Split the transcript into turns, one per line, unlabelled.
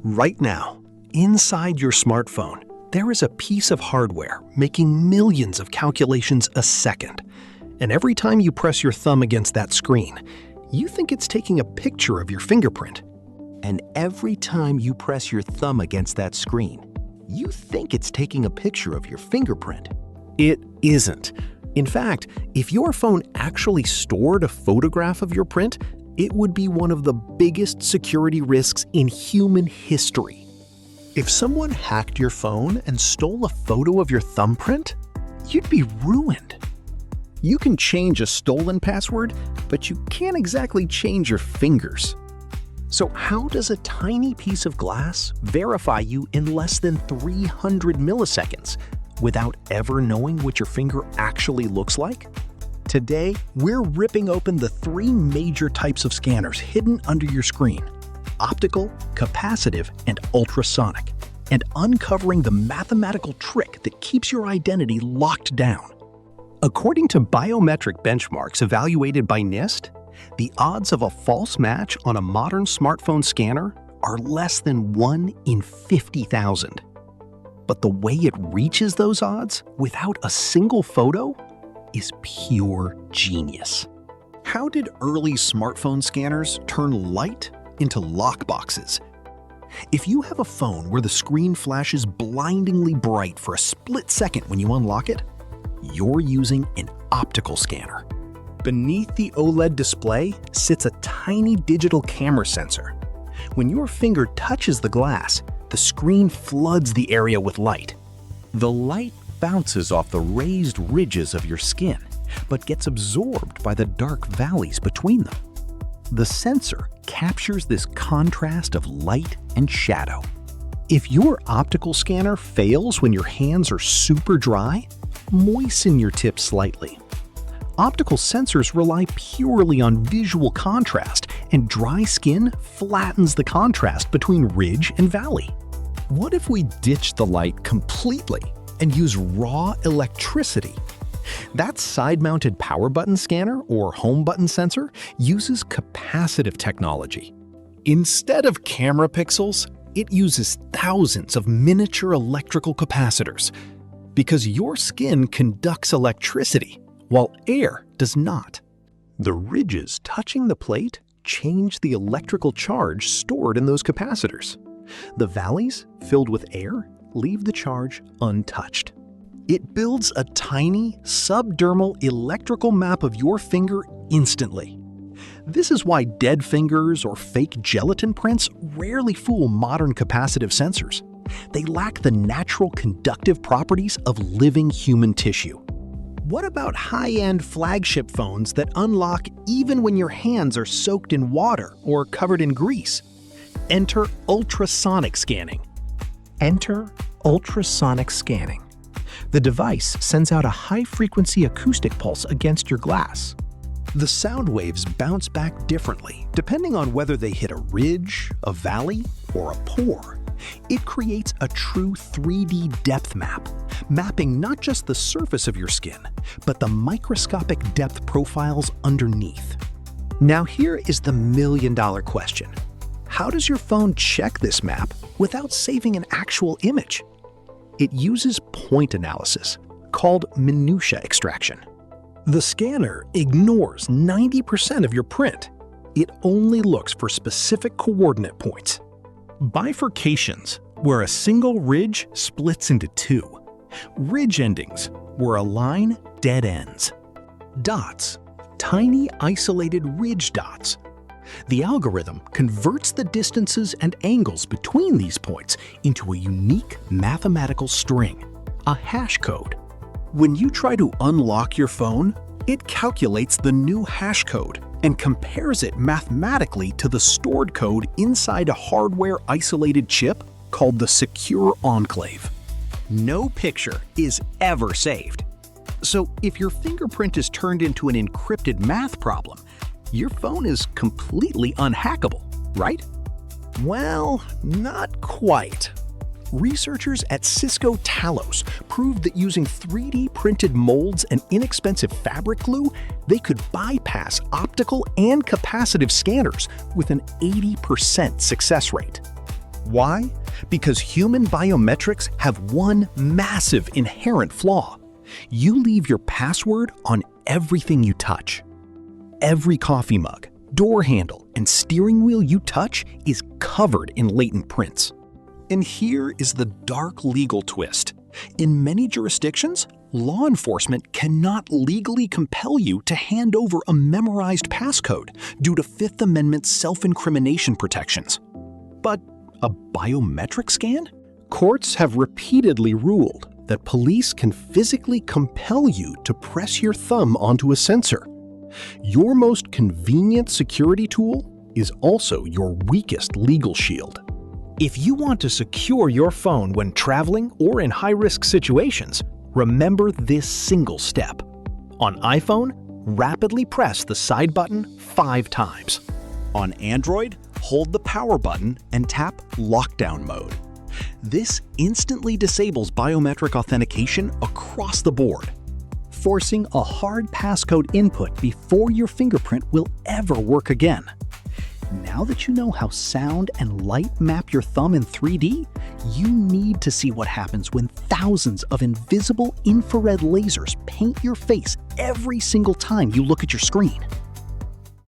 Right now, inside your smartphone, there is a piece of hardware making millions of calculations a second. And every time you press your thumb against that screen, you think it's taking a picture of your fingerprint.
And every time you press your thumb against that screen, you think it's taking a picture of your fingerprint.
It isn't. In fact, if your phone actually stored a photograph of your print, it would be one of the biggest security risks in human history. If someone hacked your phone and stole a photo of your thumbprint, you'd be ruined. You can change a stolen password, but you can't exactly change your fingers. So how does a tiny piece of glass verify you in less than 300 milliseconds without ever knowing what your finger actually looks like? Today, we're ripping open the 3 major types of scanners hidden under your screen: optical, capacitive, and ultrasonic, and uncovering the mathematical trick that keeps your identity locked down. According to biometric benchmarks evaluated by NIST, the odds of a false match on a modern smartphone scanner are less than 1 in 50,000. But the way it reaches those odds without a single photo is pure genius. How did early smartphone scanners turn light into lockboxes? If you have a phone where the screen flashes blindingly bright for a split second when you unlock it, you're using an optical scanner. Beneath the OLED display sits a tiny digital camera sensor. When your finger touches the glass, the screen floods the area with light. The light bounces off the raised ridges of your skin, but gets absorbed by the dark valleys between them. The sensor captures this contrast of light and shadow. If your optical scanner fails when your hands are super dry, moisten your tip slightly. Optical sensors rely purely on visual contrast, and dry skin flattens the contrast between ridge and valley. What if we ditch the light completely and use raw electricity? That side-mounted power button scanner or home button sensor uses capacitive technology. Instead of camera pixels, it uses thousands of miniature electrical capacitors, because your skin conducts electricity, while air does not. The ridges touching the plate change the electrical charge stored in those capacitors. The valleys, filled with air, leave the charge untouched. It builds a tiny, subdermal electrical map of your finger instantly. This is why dead fingers or fake gelatin prints rarely fool modern capacitive sensors. They lack the natural conductive properties of living human tissue. What about high-end flagship phones that unlock even when your hands are soaked in water or covered in grease? Enter ultrasonic scanning. Enter ultrasonic scanning. The device sends out a high-frequency acoustic pulse against your glass. The sound waves bounce back differently depending on whether they hit a ridge, a valley, or a pore. It creates a true 3D depth map, mapping not just the surface of your skin, but the microscopic depth profiles underneath. Now here is the million-dollar question. How does your phone check this map without saving an actual image? It uses point analysis, called Minutiae Extraction. The scanner ignores 90% of your print. It only looks for specific coordinate points. Bifurcations, where a single ridge splits into 2. Ridge endings, where a line dead ends. Dots, tiny isolated ridge dots. The algorithm converts the distances and angles between these points into a unique mathematical string, a hash code. When you try to unlock your phone, it calculates the new hash code and compares it mathematically to the stored code inside a hardware-isolated chip called the Secure Enclave. No picture is ever saved. So if your fingerprint is turned into an encrypted math problem, your phone is completely unhackable, right? Well, not quite. Researchers at Cisco Talos proved that using 3D printed molds and inexpensive fabric glue, they could bypass optical and capacitive scanners with an 80% success rate. Why? Because human biometrics have one massive inherent flaw. You leave your password on everything you touch. Every coffee mug, door handle, and steering wheel you touch is covered in latent prints. And here is the dark legal twist. In many jurisdictions, law enforcement cannot legally compel you to hand over a memorized passcode due to Fifth Amendment self-incrimination protections. But a biometric scan? Courts have repeatedly ruled that police can physically compel you to press your thumb onto a sensor. Your most convenient security tool is also your weakest legal shield. If you want to secure your phone when traveling or in high-risk situations, remember this single step. On iPhone, rapidly press the side button 5 times. On Android, hold the power button and tap lockdown mode. This instantly disables biometric authentication across the board. Forcing a hard passcode input before your fingerprint will ever work again. Now that you know how sound and light map your thumb in 3D, you need to see what happens when thousands of invisible infrared lasers paint your face every single time you look at your screen.